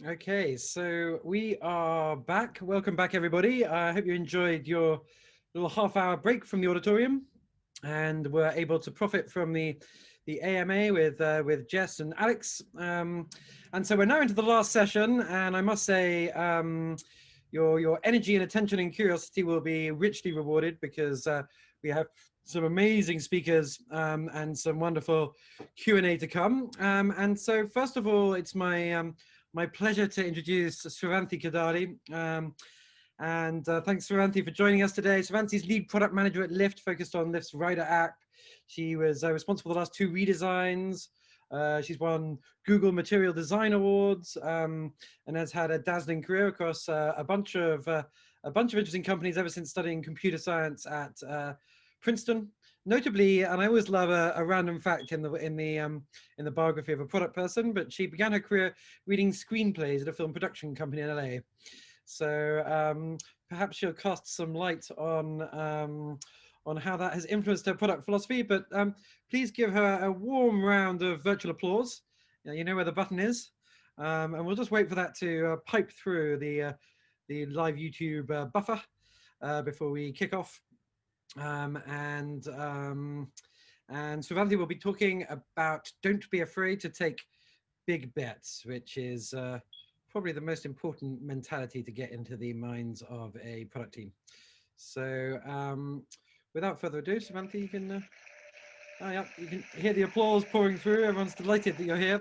Okay, so we are back. Welcome back, everybody. I hope you enjoyed your little half-hour break from the auditorium, and were able to profit from the AMA with Jess and Alex. And so we're now into the last session, and I must say, your energy and attention and curiosity will be richly rewarded, because we have some amazing speakers and some wonderful Q&A to come. And so first of all, it's my pleasure to introduce Sravanthi Kadali. Thanks, Sravanthi, for joining us today. Sravanthi's lead product manager at Lyft, focused on Lyft's rider app. She was responsible for the last 2 redesigns. She's won Google Material Design Awards, and has had a dazzling career across a bunch of interesting companies ever since studying computer science at Princeton. Notably, and I always love a random fact in the biography of a product person, but she began her career reading screenplays at a film production company in LA. So perhaps she'll cast some light on how that has influenced her product philosophy. But please give her a warm round of virtual applause. You know where the button is, and we'll just wait for that to pipe through the live YouTube buffer before we kick off. And Sravanthi will be talking about don't be afraid to take big bets, which is probably the most important mentality to get into the minds of a product team. So without further ado, Sravanthi, you can oh yeah, you can hear the applause pouring through. Everyone's delighted that you're here.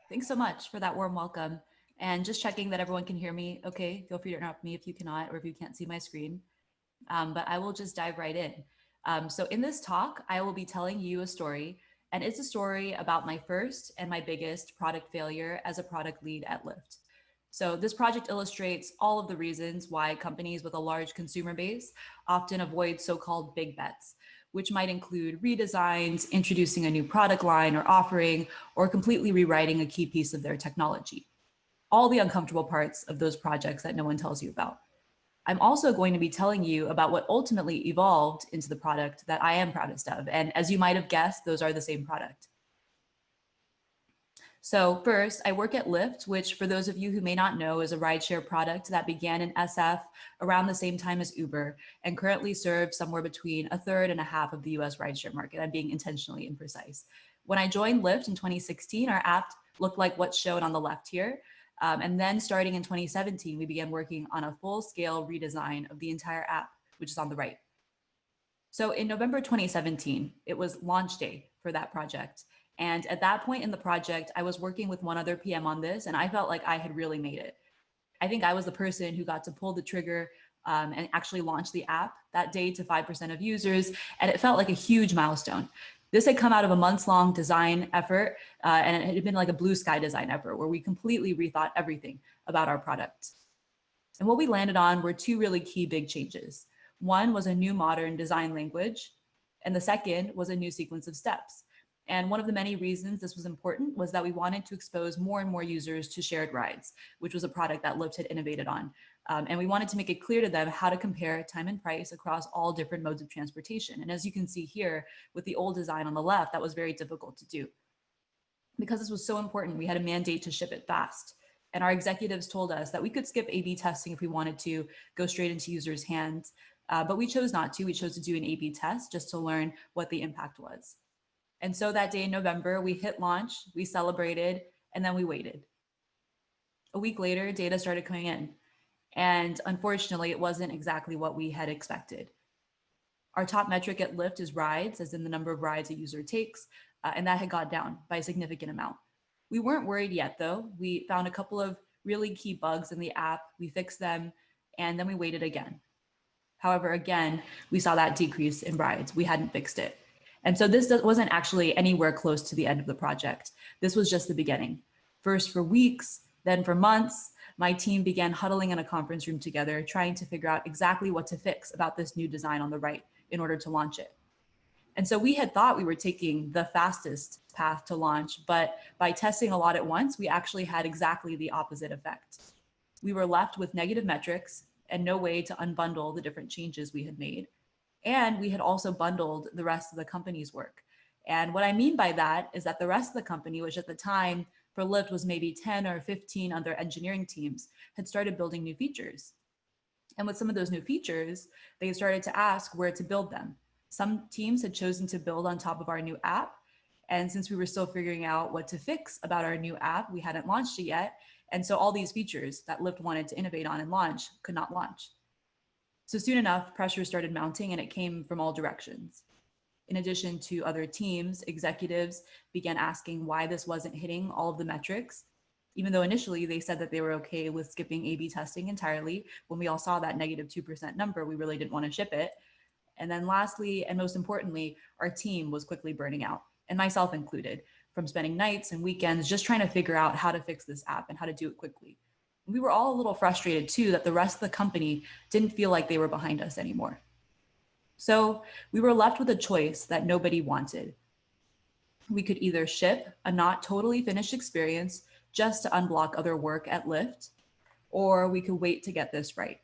Thanks so much for that warm welcome. And just checking that everyone can hear me. Okay, feel free to interrupt me if you cannot or if you can't see my screen. But I will just dive right in. So in this talk, I will be telling you a story, and it's a story about my first and my biggest product failure as a product lead at Lyft. So this project illustrates all of the reasons why companies with a large consumer base often avoid so-called big bets, which might include redesigns, introducing a new product line or offering, or completely rewriting a key piece of their technology. All the uncomfortable parts of those projects that no one tells you about. I'm also going to be telling you about what ultimately evolved into the product that I am proudest of. And as you might have guessed, those are the same product. So first, I work at Lyft, which for those of you who may not know is a rideshare product that began in SF around the same time as Uber and currently serves somewhere between a third and a half of the US rideshare market. I'm being intentionally imprecise. When I joined Lyft in 2016, our app looked like what's shown on the left here. And then starting in 2017, we began working on a full-scale redesign of the entire app, which is on the right. So in November 2017, it was launch day for that project. And at that point in the project, I was working with one other PM on this, and I felt like I had really made it. I think I was the person who got to pull the trigger and actually launch the app that day to 5% of users. And it felt like a huge milestone. This had come out of a months-long design effort, and it had been like a blue sky design effort where we completely rethought everything about our product. And what we landed on were two really key big changes. One was a new modern design language, and the second was a new sequence of steps. And one of the many reasons this was important was that we wanted to expose more and more users to shared rides, which was a product that Lyft had innovated on. And we wanted to make it clear to them how to compare time and price across all different modes of transportation. And as you can see here with the old design on the left, that was very difficult to do. Because this was so important, we had a mandate to ship it fast. And our executives told us that we could skip A/B testing if we wanted to, go straight into users' hands. But we chose not to. We chose to do an A/B test just to learn what the impact was. And so that day in November, we hit launch, we celebrated, and then we waited. A week later, data started coming in. And unfortunately, it wasn't exactly what we had expected. Our top metric at Lyft is rides, as in the number of rides a user takes, and that had gone down by a significant amount. We weren't worried yet, though. We found a couple of really key bugs in the app, we fixed them, and then we waited again. However, again, we saw that decrease in rides. We hadn't fixed it. And so this wasn't actually anywhere close to the end of the project. This was just the beginning. First for weeks, then for months, my team began huddling in a conference room together, trying to figure out exactly what to fix about this new design on the right in order to launch it. And so we had thought we were taking the fastest path to launch, but by testing a lot at once, we actually had exactly the opposite effect. We were left with negative metrics and no way to unbundle the different changes we had made. And we had also bundled the rest of the company's work. And what I mean by that is that the rest of the company, which at the time for Lyft was maybe 10 or 15 other engineering teams, had started building new features. And with some of those new features, they started to ask where to build them. Some teams had chosen to build on top of our new app. And since we were still figuring out what to fix about our new app, we hadn't launched it yet. And so all these features that Lyft wanted to innovate on and launch could not launch. So soon enough, pressure started mounting and it came from all directions. In addition to other teams, executives began asking why this wasn't hitting all of the metrics, even though initially they said that they were okay with skipping A/B testing entirely. When we all saw that negative 2% number, we really didn't want to ship it. And then lastly, and most importantly, our team was quickly burning out, and myself included, from spending nights and weekends just trying to figure out how to fix this app and how to do it quickly. We were all a little frustrated too that the rest of the company didn't feel like they were behind us anymore. So we were left with a choice that nobody wanted. We could either ship a not totally finished experience just to unblock other work at Lyft, or we could wait to get this right.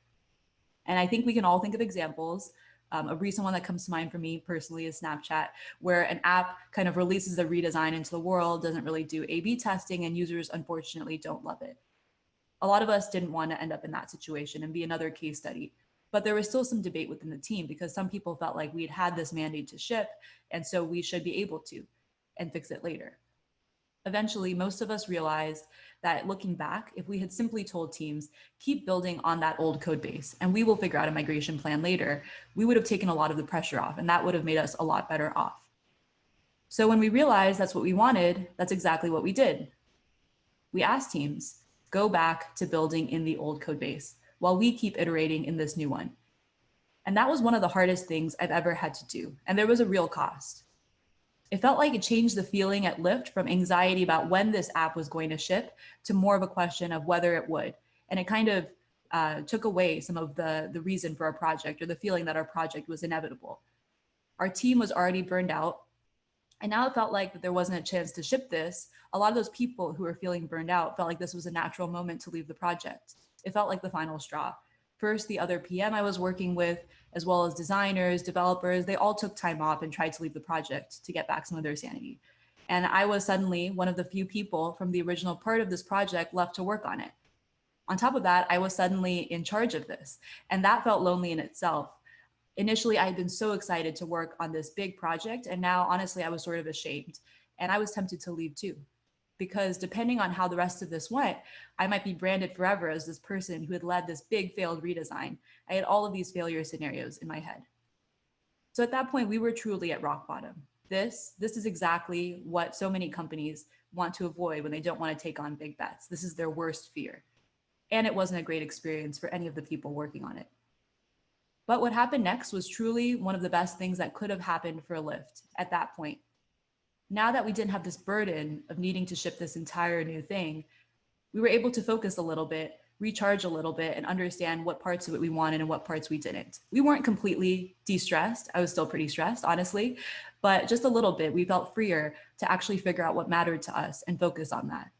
And I think we can all think of examples. A recent one that comes to mind for me personally is Snapchat, where an app kind of releases a redesign into the world, doesn't really do A/B testing, and users unfortunately don't love it. A lot of us didn't want to end up in that situation and be another case study. But there was still some debate within the team because some people felt like we had this mandate to ship, and so we should be able to and fix it later. Eventually, most of us realized that looking back, if we had simply told teams, keep building on that old code base and we will figure out a migration plan later, we would have taken a lot of the pressure off and that would have made us a lot better off. So when we realized that's what we wanted, that's exactly what we did. We asked teams, go back to building in the old code base while we keep iterating in this new one. And that was one of the hardest things I've ever had to do. And there was a real cost. It felt like it changed the feeling at Lyft from anxiety about when this app was going to ship to more of a question of whether it would. And it kind of took away some of the reason for our project or the feeling that our project was inevitable. Our team was already burned out. And now it felt like that there wasn't a chance to ship this. A lot of those people who were feeling burned out felt like this was a natural moment to leave the project. It felt like the final straw. First, the other PM I was working with, as well as designers, developers, they all took time off and tried to leave the project to get back some of their sanity. And I was suddenly one of the few people from the original part of this project left to work on it. On top of that, I was suddenly in charge of this, and that felt lonely in itself. Initially, I had been so excited to work on this big project, and now honestly, I was sort of ashamed, and I was tempted to leave too. because depending on how the rest of this went, I might be branded forever as this person who had led this big failed redesign. I had all of these failure scenarios in my head. So at that point, we were truly at rock bottom. This is exactly what so many companies want to avoid when they don't want to take on big bets. This is their worst fear. And it wasn't a great experience for any of the people working on it. But what happened next was truly one of the best things that could have happened for Lyft at that point. Now that we didn't have this burden of needing to ship this entire new thing, we were able to focus a little bit, recharge a little bit, and understand what parts of it we wanted and what parts we didn't. We weren't completely de-stressed. I was still pretty stressed, honestly, but just a little bit. We felt freer to actually figure out what mattered to us and focus on that.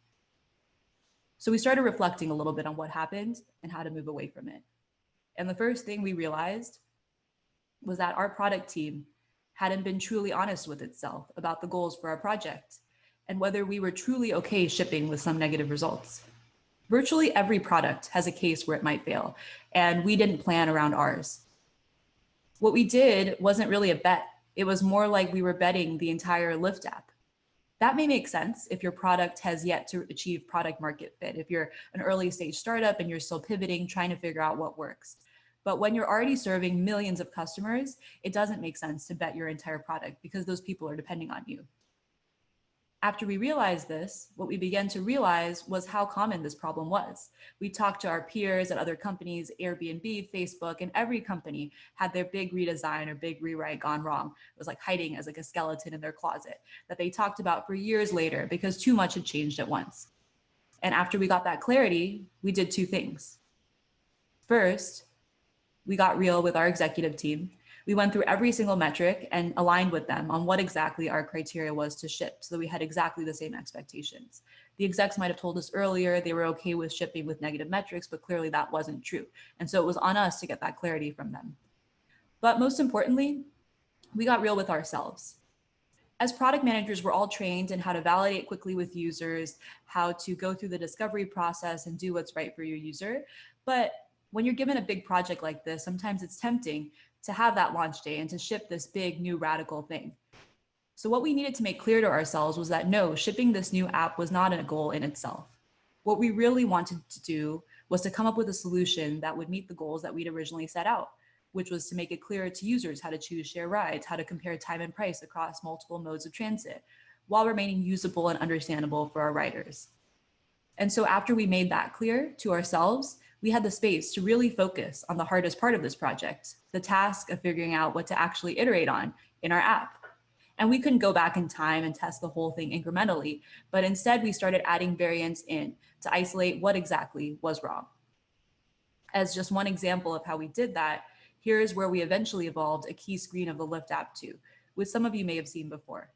So we started reflecting a little bit on what happened and how to move away from it. And the first thing we realized was that our product team hadn't been truly honest with itself about the goals for our project and whether we were truly okay shipping with some negative results. Virtually every product has a case where it might fail, and we didn't plan around ours. What we did wasn't really a bet. It was more like we were betting the entire Lyft app. That may make sense if your product has yet to achieve product market fit, if you're an early stage startup and you're still pivoting, trying to figure out what works. But when you're already serving millions of customers, it doesn't make sense to bet your entire product because those people are depending on you. After we realized this, what we began to realize was how common this problem was. We talked to our peers at other companies, Airbnb, Facebook, and every company had their big redesign or big rewrite gone wrong. It was like hiding as like a skeleton in their closet that they talked about for years later because too much had changed at once. And after we got that clarity, we did two things. First, we got real with our executive team. We went through every single metric and aligned with them on what exactly our criteria was to ship so that we had exactly the same expectations. The execs might have told us earlier they were okay with shipping with negative metrics, but clearly that wasn't true. And so it was on us to get that clarity from them. But most importantly, we got real with ourselves. As product managers, we're all trained in how to validate quickly with users, how to go through the discovery process and do what's right for your user. But when you're given a big project like this, sometimes it's tempting to have that launch day and to ship this big new radical thing. So what we needed to make clear to ourselves was that no, shipping this new app was not a goal in itself. What we really wanted to do was to come up with a solution that would meet the goals that we'd originally set out, which was to make it clear to users how to choose share rides, how to compare time and price across multiple modes of transit, while remaining usable and understandable for our riders. And so after we made that clear to ourselves, we had the space to really focus on the hardest part of this project, the task of figuring out what to actually iterate on in our app. And we couldn't go back in time and test the whole thing incrementally, but instead we started adding variants in to isolate what exactly was wrong. As just one example of how we did that, here's where we eventually evolved a key screen of the Lyft app too, which some of you may have seen before.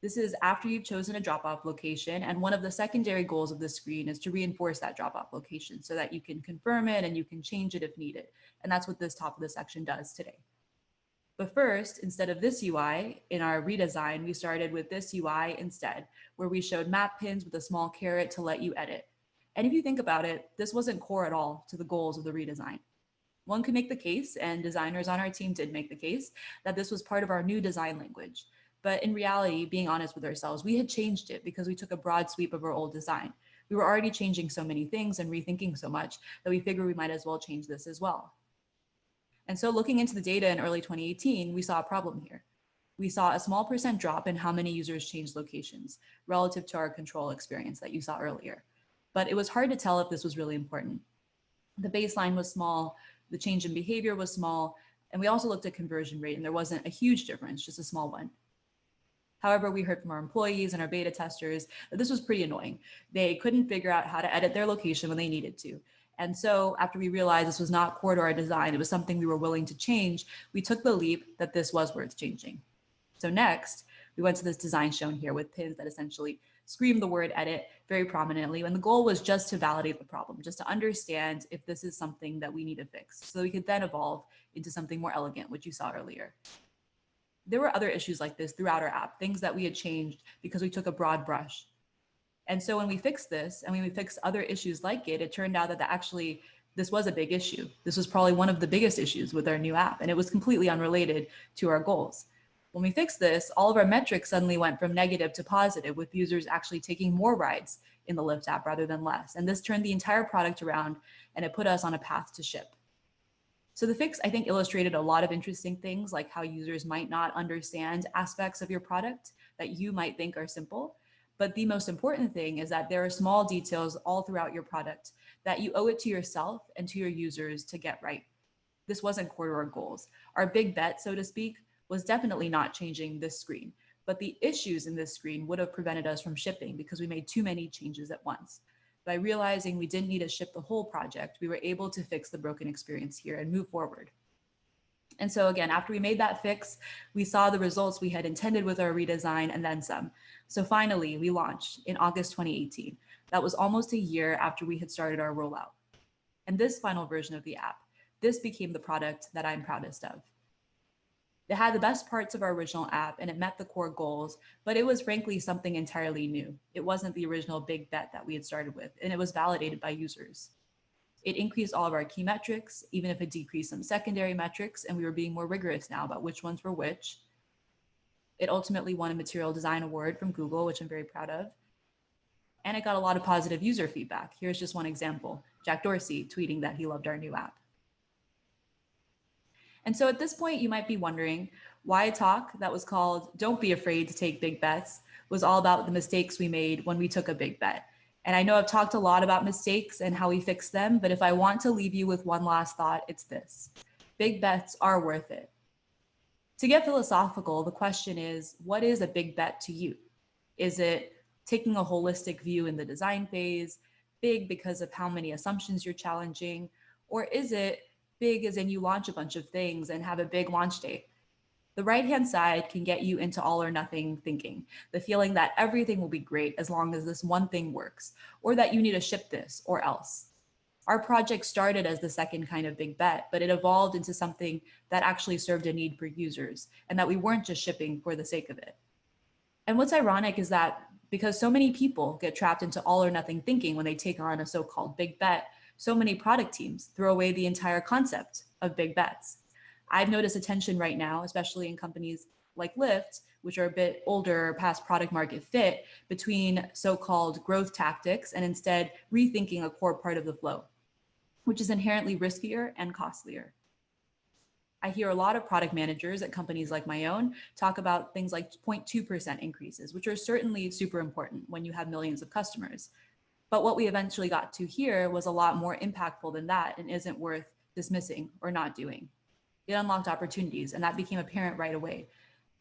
This is after you've chosen a drop-off location, and one of the secondary goals of this screen is to reinforce that drop-off location so that you can confirm it and you can change it if needed. And that's what this top of the section does today. But first, instead of this UI in our redesign, we started with this UI instead, where we showed map pins with a small caret to let you edit. And if you think about it, this wasn't core at all to the goals of the redesign. One could make the case, and designers on our team did make the case, that this was part of our new design language. But in reality, being honest with ourselves, we had changed it because we took a broad sweep of our old design. We were already changing so many things and rethinking so much that we figured we might as well change this as well. And so looking into the data in early 2018, we saw a problem here. We saw a small % drop in how many users changed locations relative to our control experience that you saw earlier. But it was hard to tell if this was really important. The baseline was small, the change in behavior was small, and we also looked at conversion rate and there wasn't a huge difference, just a small one. However, we heard from our employees and our beta testers that this was pretty annoying. They couldn't figure out how to edit their location when they needed to. And so after we realized this was not core to our design, it was something we were willing to change, we took the leap that this was worth changing. So next, we went to this design shown here with pins that essentially scream the word edit very prominently. And the goal was just to validate the problem, just to understand if this is something that we need to fix so we could then evolve into something more elegant, which you saw earlier. There were other issues like this throughout our app, things that we had changed because we took a broad brush. And so when we fixed this and when we fixed other issues like it, it turned out that actually this was a big issue. This was probably one of the biggest issues with our new app, and it was completely unrelated to our goals. When we fixed this, all of our metrics suddenly went from negative to positive, with users actually taking more rides in the Lyft app rather than less. And this turned the entire product around, and it put us on a path to ship. So the fix, I think, illustrated a lot of interesting things, like how users might not understand aspects of your product that you might think are simple. But the most important thing is that there are small details all throughout your product that you owe it to yourself and to your users to get right. This wasn't core to our goals. Our big bet, so to speak, was definitely not changing this screen. But the issues in this screen would have prevented us from shipping because we made too many changes at once. By realizing we didn't need to ship the whole project, we were able to fix the broken experience here and move forward. And so again, after we made that fix, we saw the results we had intended with our redesign and then some. So finally, we launched in August 2018. That was almost a year after we had started our rollout. And this final version of the app, this became the product that I'm proudest of. It had the best parts of our original app and it met the core goals, but it was frankly something entirely new. It wasn't the original big bet that we had started with, and it was validated by users. It increased all of our key metrics, even if it decreased some secondary metrics, and we were being more rigorous now about which ones were which. It ultimately won a material design award from Google, which I'm very proud of. And it got a lot of positive user feedback. Here's just one example: Jack Dorsey tweeting that he loved our new app. And so at this point, you might be wondering why a talk that was called "Don't Be Afraid to Take Big Bets" was all about the mistakes we made when we took a big bet. And I know I've talked a lot about mistakes and how we fix them, but if I want to leave you with one last thought, it's this: big bets are worth it. To get philosophical, the question is, what is a big bet to you? Is it taking a holistic view in the design phase, big because of how many assumptions you're challenging, or is it big as in you launch a bunch of things and have a big launch date? The right-hand side can get you into all or nothing thinking, the feeling that everything will be great as long as this one thing works, or that you need to ship this or else. Our project started as the second kind of big bet, but it evolved into something that actually served a need for users and that we weren't just shipping for the sake of it. And what's ironic is that because so many people get trapped into all or nothing thinking when they take on a so-called big bet, so many product teams throw away the entire concept of big bets. I've noticed a tension right now, especially in companies like Lyft, which are a bit older, past product market fit, between so-called growth tactics and instead rethinking a core part of the flow, which is inherently riskier and costlier. I hear a lot of product managers at companies like my own talk about things like 0.2% increases, which are certainly super important when you have millions of customers. But what we eventually got to here was a lot more impactful than that and isn't worth dismissing or not doing. It unlocked opportunities, and that became apparent right away.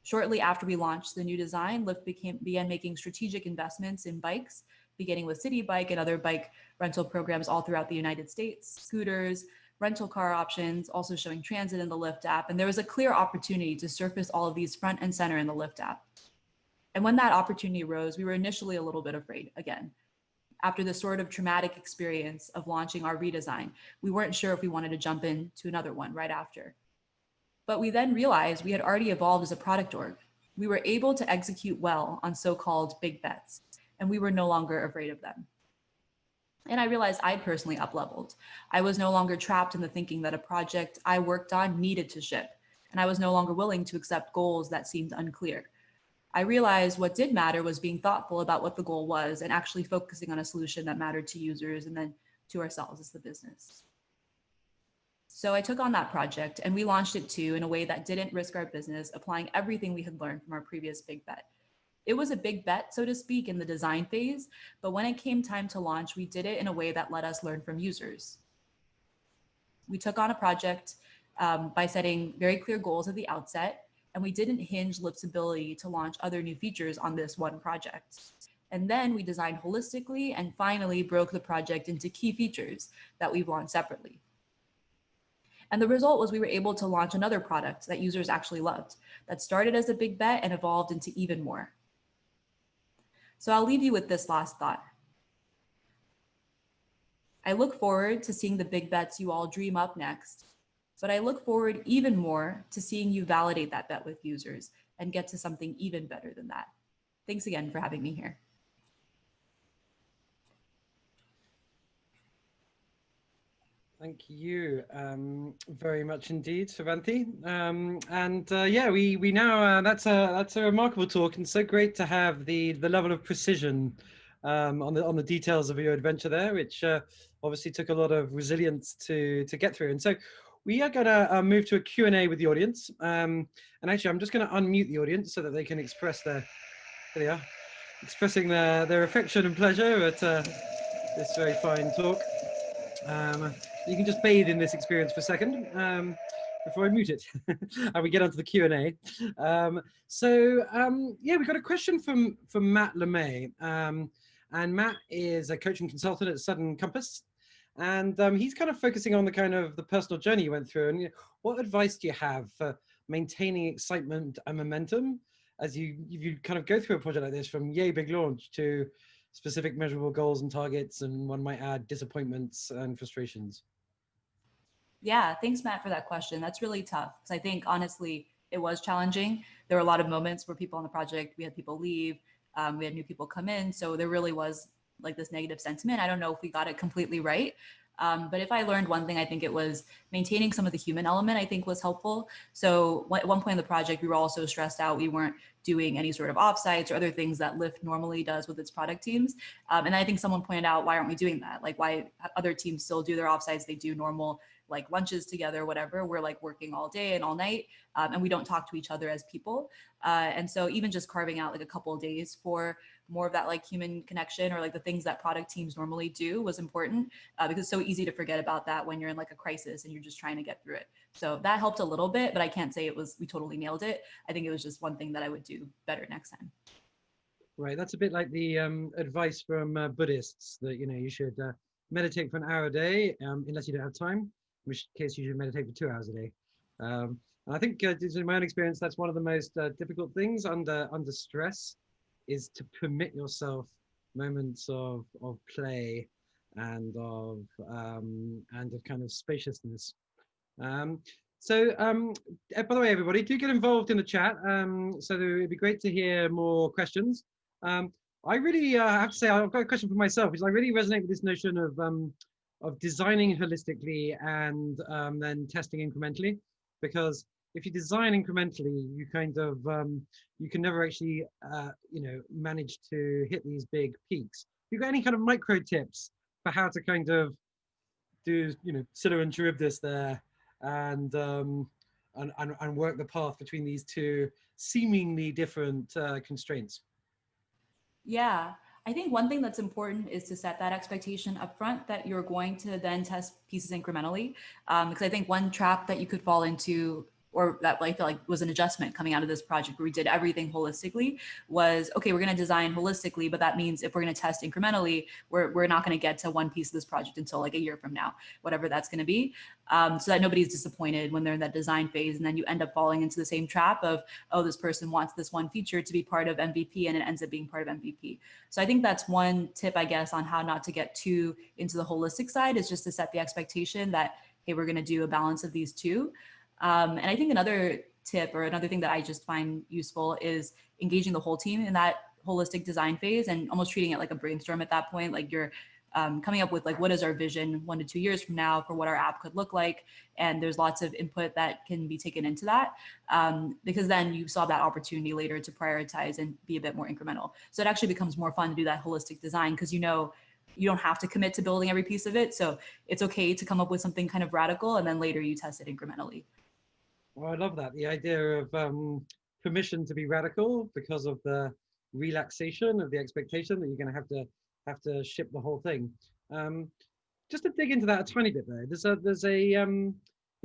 Shortly after we launched the new design, Lyft began making strategic investments in bikes, beginning with City Bike and other bike rental programs all throughout the United States, scooters, rental car options, also showing transit in the Lyft app. And there was a clear opportunity to surface all of these front and center in the Lyft app. And when that opportunity arose, we were initially a little bit afraid again. After the sort of traumatic experience of launching our redesign, we weren't sure if we wanted to jump into another one right after. But we then realized we had already evolved as a product org. We were able to execute well on so-called big bets, and we were no longer afraid of them. And I realized I'd personally up-leveled. I was no longer trapped in the thinking that a project I worked on needed to ship, and I was no longer willing to accept goals that seemed unclear. I realized what did matter was being thoughtful about what the goal was and actually focusing on a solution that mattered to users and then to ourselves as the business. So I took on that project and we launched it too in a way that didn't risk our business, applying everything we had learned from our previous big bet. It was a big bet, so to speak, in the design phase, but when it came time to launch, we did it in a way that let us learn from users. We took on a project by setting very clear goals at the outset, and we didn't hinge Lyft's ability to launch other new features on this one project. And then we designed holistically and finally broke the project into key features that we've launched separately. And the result was we were able to launch another product that users actually loved, that started as a big bet and evolved into even more. So I'll leave you with this last thought. I look forward to seeing the big bets you all dream up next, but I look forward even more to seeing you validate that bet with users and get to something even better than that. Thanks again for having me here. Thank you very much indeed, Sravanthi. Yeah, we now that's a remarkable talk, and so great to have the level of precision on the details of your adventure there, which obviously took a lot of resilience to get through. And so we are going to move to a Q&A with the audience. And actually, I'm just going to unmute the audience so that they can express their there they are, expressing their affection and pleasure at this very fine talk. You can just bathe in this experience for a second before I mute it, and we get onto the Q&A. Yeah, we got a question from Matt LeMay, and Matt is a coaching consultant at Southern Compass, and he's kind of focusing on the kind of the personal journey you went through. And what advice do you have for maintaining excitement and momentum as you kind of go through a project like this, from yay big launch to specific measurable goals and targets, and one might add disappointments and frustrations? Yeah, thanks, Matt, for that question. That's really tough because I think honestly, it was challenging. There were a lot of moments where people on the project, we had people leave, we had new people come in. So there really was like this negative sentiment. I don't know if we got it completely right. But if I learned one thing, I think it was maintaining some of the human element, I think was helpful. So at one point in the project, we were also stressed out. We weren't doing any sort of offsites or other things that Lyft normally does with its product teams. And I think someone pointed out, why aren't we doing that? Like, why other teams still do their offsites, they do normal like lunches together, whatever. We're like working all day and all night, and we don't talk to each other as people. And so even just carving out like a couple of days for more of that like human connection, or like the things that product teams normally do, was important, because it's so easy to forget about that when you're in like a crisis and you're just trying to get through it. So that helped a little bit, but I can't say we totally nailed it. I think it was just one thing that I would do better next time. Right, that's a bit like the advice from Buddhists that you should meditate for an hour a day, unless you don't have time, in which case you should meditate for 2 hours a day. And I think, in my own experience, that's one of the most difficult things under stress, is to permit yourself moments of play and of kind of spaciousness. By the way, everybody, do get involved in the chat. So it'd be great to hear more questions. I really have to say, I've got a question for myself, because I really resonate with this notion of designing holistically and then testing incrementally. Because if you design incrementally, you kind of you can never actually manage to hit these big peaks. You got any kind of micro tips for how to kind of do Scylla and Charybdis there, and work the path between these two seemingly different constraints? Yeah, I think one thing that's important is to set that expectation up front that you're going to then test pieces incrementally. Because I think one trap that you could fall into, or that I feel like was an adjustment coming out of this project where we did everything holistically, was, okay, we're going to design holistically, but that means if we're going to test incrementally, we're not going to get to one piece of this project until like a year from now, whatever that's going to be. So that nobody's disappointed when they're in that design phase, and then you end up falling into the same trap of, oh, this person wants this one feature to be part of MVP, and it ends up being part of MVP. So I think that's one tip, I guess, on how not to get too into the holistic side, is just to set the expectation that, hey, we're going to do a balance of these two. And I think another tip, or another thing that I just find useful, is engaging the whole team in that holistic design phase, and almost treating it like a brainstorm at that point. Like you're coming up with like, what is our vision 1 to 2 years from now for what our app could look like? And there's lots of input that can be taken into that, because then you saw that opportunity later to prioritize and be a bit more incremental. So it actually becomes more fun to do that holistic design, because you don't have to commit to building every piece of it. So it's okay to come up with something kind of radical, and then later you test it incrementally. Well, I love that, the idea of permission to be radical, because of the relaxation of the expectation that you're going to have to ship the whole thing. Just to dig into that a tiny bit, though, there's a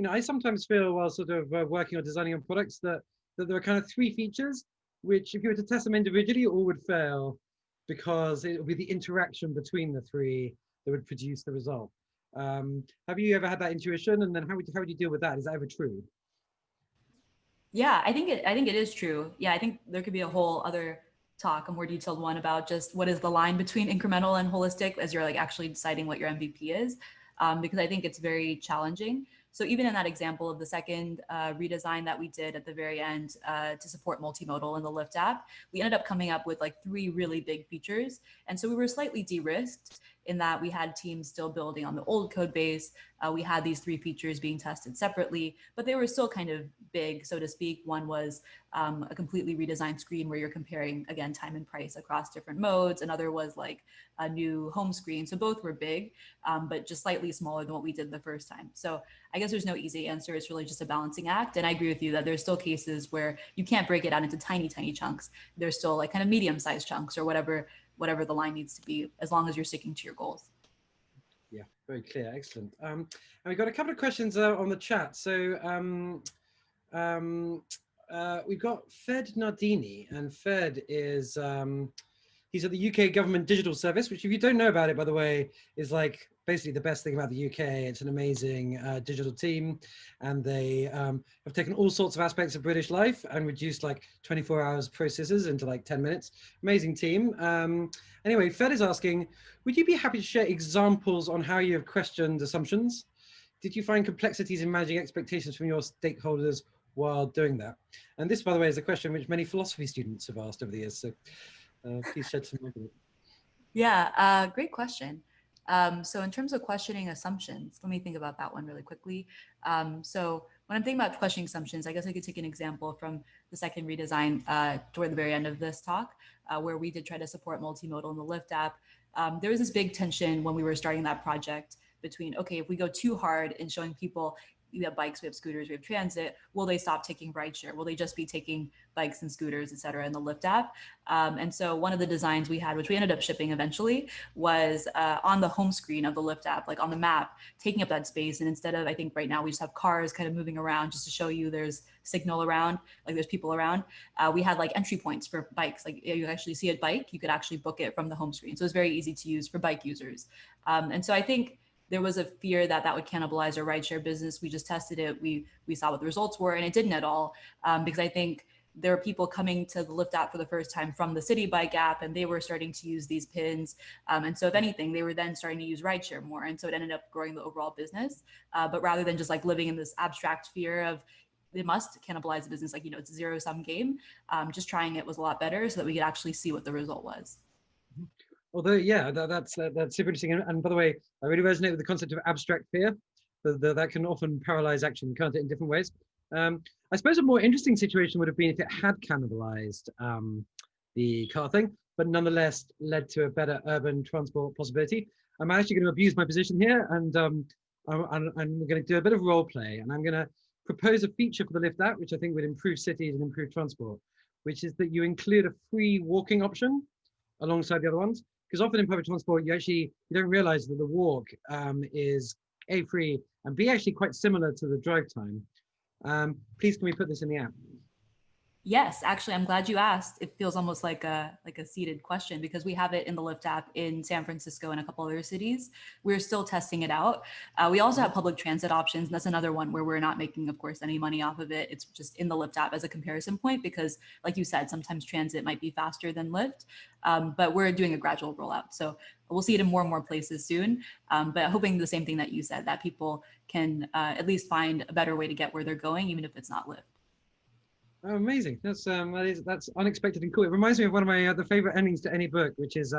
I sometimes feel, while sort of working or designing on products, that there are kind of 3 features which, if you were to test them individually, all would fail, because it would be the interaction between the 3 that would produce the result. Have you ever had that intuition, and then how would you deal with that? Is that ever true? Yeah, I think it is true. Yeah, I think there could be a whole other talk, a more detailed one, about just what is the line between incremental and holistic as you're like actually deciding what your MVP is, because I think it's very challenging. So even in that example of the second redesign that we did at the very end to support multimodal in the Lyft app, we ended up coming up with like 3 really big features, and so we were slightly de-risked in that we had teams still building on the old code base. We had these 3 features being tested separately, but they were still kind of big, so to speak. One was a completely redesigned screen where you're comparing, again, time and price across different modes. Another was like a new home screen. So both were big, but just slightly smaller than what we did the first time. So I guess there's no easy answer. It's really just a balancing act. And I agree with you that there's still cases where you can't break it out into tiny, tiny chunks. There's still like kind of medium-sized chunks or whatever the line needs to be, as long as you're sticking to your goals. Yeah, very clear. Excellent. And we've got a couple of questions on the chat. So we've got Fed Nardini, and Fed is he's at the UK Government Digital Service, which, if you don't know about it, by the way, is like basically the best thing about the UK. It's an amazing digital team, and they have taken all sorts of aspects of British life and reduced like 24 hours processes into like 10 minutes. Amazing team. Anyway, Fed is asking, would you be happy to share examples on how you have questioned assumptions? Did you find complexities in managing expectations from your stakeholders while doing that? And this, by the way, is a question which many philosophy students have asked over the years. So please shed some light on it. Yeah, great question. So in terms of questioning assumptions, let me think about that one really quickly. So when I'm thinking about questioning assumptions, I guess I could take an example from the second redesign toward the very end of this talk, where we did try to support multimodal in the Lyft app. There was this big tension when we were starting that project between, okay, if we go too hard in showing people we have bikes, we have scooters, we have transit, will they stop taking rideshare? Will they just be taking bikes and scooters, et cetera, in the Lyft app? And so one of the designs we had, which we ended up shipping eventually, was on the home screen of the Lyft app, like on the map, taking up that space. And instead of, I think right now we just have cars kind of moving around just to show you there's signal around, like there's people around. We had like entry points for bikes. Like you actually see a bike, you could actually book it from the home screen. So it's very easy to use for bike users. And so I think there was a fear that that would cannibalize our rideshare business. We just tested it. We saw what the results were, and it didn't at all, because I think there are people coming to the Lyft app for the first time from the City Bike app, and they were starting to use these pins. And so if anything, they were then starting to use rideshare more. And so it ended up growing the overall business. But rather than just like living in this abstract fear of it must cannibalize the business, like, you know, it's a zero-sum game, just trying it was a lot better so that we could actually see what the result was. Although, yeah, that's super interesting. And by the way, I really resonate with the concept of abstract fear. That can often paralyze action, can't it, in different ways. I suppose a more interesting situation would have been if it had cannibalized the car thing, but nonetheless led to a better urban transport possibility. I'm actually going to abuse my position here, and I'm going to do a bit of role play, and I'm going to propose a feature for the Lyft app, which I think would improve cities and improve transport, which is that you include a free walking option alongside the other ones. Because often in public transport, you don't realize that the walk is A, free, and B, actually quite similar to the drive time. Please, can we put this in the app? Yes, actually, I'm glad you asked. It feels almost like a seeded question because we have it in the Lyft app in San Francisco and a couple other cities. We're still testing it out. We also have public transit options, and that's another one where we're not making, of course, any money off of it. It's just in the Lyft app as a comparison point because, like you said, sometimes transit might be faster than Lyft, but we're doing a gradual rollout. So we'll see it in more and more places soon, but hoping the same thing that you said, that people can at least find a better way to get where they're going, even if it's not Lyft. Oh, amazing! That's unexpected and cool. It reminds me of one of my other favorite endings to any book, which is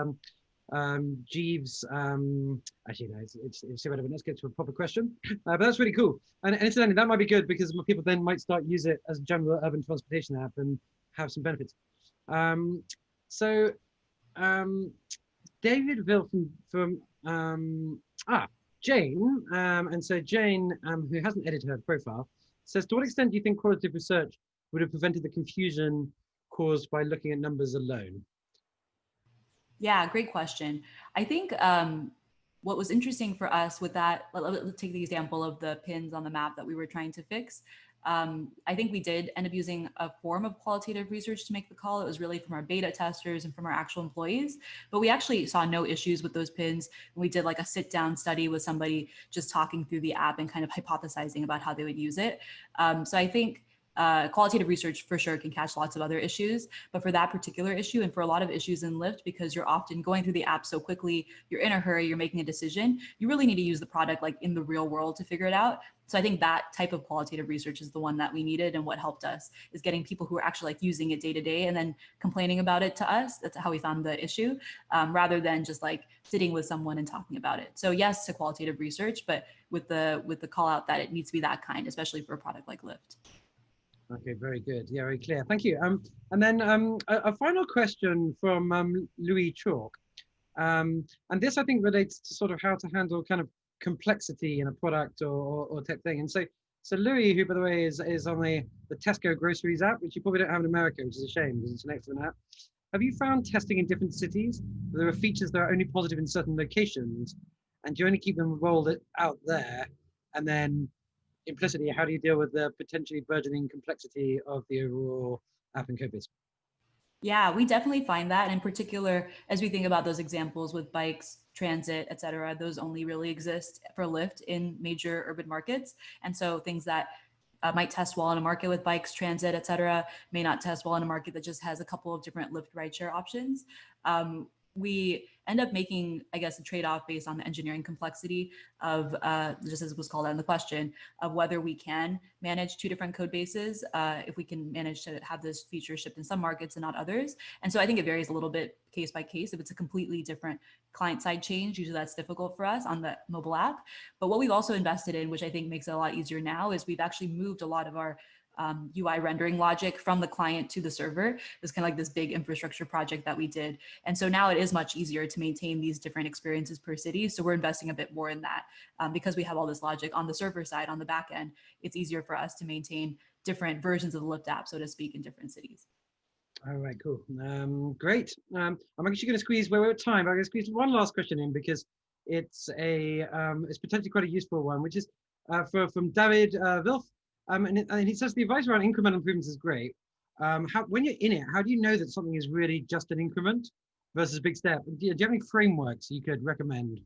Jeeves. Actually, no, it's irrelevant. Let's get to a proper question. But that's really cool. And incidentally, that might be good because people then might start use it as a general urban transportation app and have some benefits. David Ville from Jane, and so Jane, who hasn't edited her profile, says, to what extent do you think qualitative research would have prevented the confusion caused by looking at numbers alone? Yeah, great question. I think what was interesting for us with that, let's take the example of the pins on the map that we were trying to fix. I think we did end up using a form of qualitative research to make the call. It was really from our beta testers and from our actual employees, but we actually saw no issues with those pins. We did like a sit down study with somebody just talking through the app and kind of hypothesizing about how they would use it. So I think Qualitative research for sure can catch lots of other issues, but for that particular issue and for a lot of issues in Lyft, because you're often going through the app so quickly, you're in a hurry, you're making a decision, you really need to use the product like in the real world to figure it out. So I think that type of qualitative research is the one that we needed, and what helped us is getting people who are actually like using it day to day and then complaining about it to us. That's how we found the issue, rather than just like sitting with someone and talking about it. So yes to qualitative research, but with the call out that it needs to be that kind, especially for a product like Lyft. Okay, very good. Yeah, very clear. Thank you. And then a final question from Louis Chalk. And this, I think, relates to sort of how to handle kind of complexity in a product or tech thing. And so Louis, who, by the way, is on the Tesco groceries app, which you probably don't have in America, which is a shame because it's an excellent app. Have you found testing in different cities? There are features that are only positive in certain locations, and do you only keep them rolled out there? And then implicitly, how do you deal with the potentially burgeoning complexity of the overall app and code base? Yeah, we definitely find that. And in particular, as we think about those examples with bikes, transit, et cetera, those only really exist for Lyft in major urban markets. And so things that might test well in a market with bikes, transit, et cetera, may not test well in a market that just has a couple of different Lyft rideshare options. We end up making, I guess, a trade-off based on the engineering complexity of, just as was called out in the question, of whether we can manage two different code bases, if we can manage to have this feature shipped in some markets and not others. And so I think it varies a little bit case by case. If it's a completely different client-side change, usually that's difficult for us on the mobile app. But what we've also invested in, which I think makes it a lot easier now, is we've actually moved a lot of our UI rendering logic from the client to the server. It's kind of like this big infrastructure project that we did. And so now it is much easier to maintain these different experiences per city. So we're investing a bit more in that because we have all this logic on the server side, on the back end. It's easier for us to maintain different versions of the Lyft app, so to speak, in different cities. All right, cool. Great. I'm actually going to squeeze, we're at time, but I'm going to squeeze one last question in because it's it's potentially quite a useful one, which is from David Wilf. And he says the advice around incremental improvements is great. When you're in it, how do you know that something is really just an increment versus a big step? Do you have any frameworks you could recommend?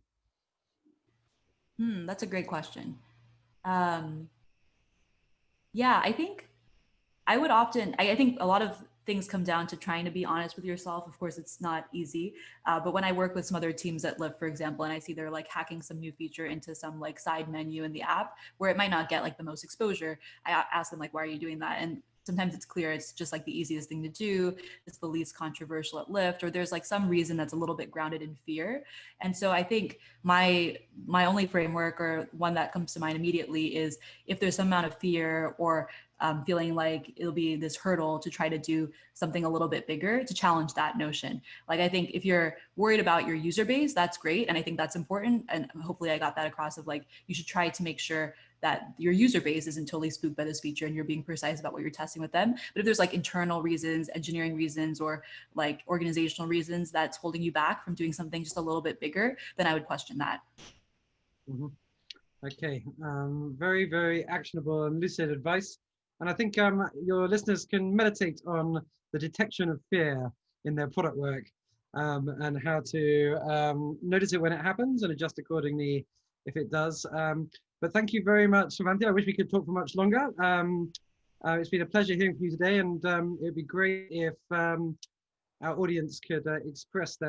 That's a great question. Yeah, I think I would often, I think a lot of things come down to trying to be honest with yourself. Of course, it's not easy. But when I work with some other teams at Lyft, for example, and I see they're like hacking some new feature into some like side menu in the app where it might not get like the most exposure, I ask them like, why are you doing that? And sometimes it's clear it's just like the easiest thing to do. It's the least controversial at Lyft, or there's like some reason that's a little bit grounded in fear. And so I think my only framework, or one that comes to mind immediately, is if there's some amount of fear or feeling like it'll be this hurdle to try to do something a little bit bigger, to challenge that notion. Like, I think if you're worried about your user base, that's great. And I think that's important. And hopefully I got that across of like, you should try to make sure that your user base isn't totally spooked by this feature and you're being precise about what you're testing with them. But if there's like internal reasons, engineering reasons, or like organizational reasons that's holding you back from doing something just a little bit bigger, then I would question that. Mm-hmm. Okay, very, very actionable and lucid advice. And I think your listeners can meditate on the detection of fear in their product work and how to notice it when it happens and adjust accordingly if it does. But thank you very much, Sravanthi. I wish we could talk for much longer. It's been a pleasure hearing from you today, and it would be great if our audience could express their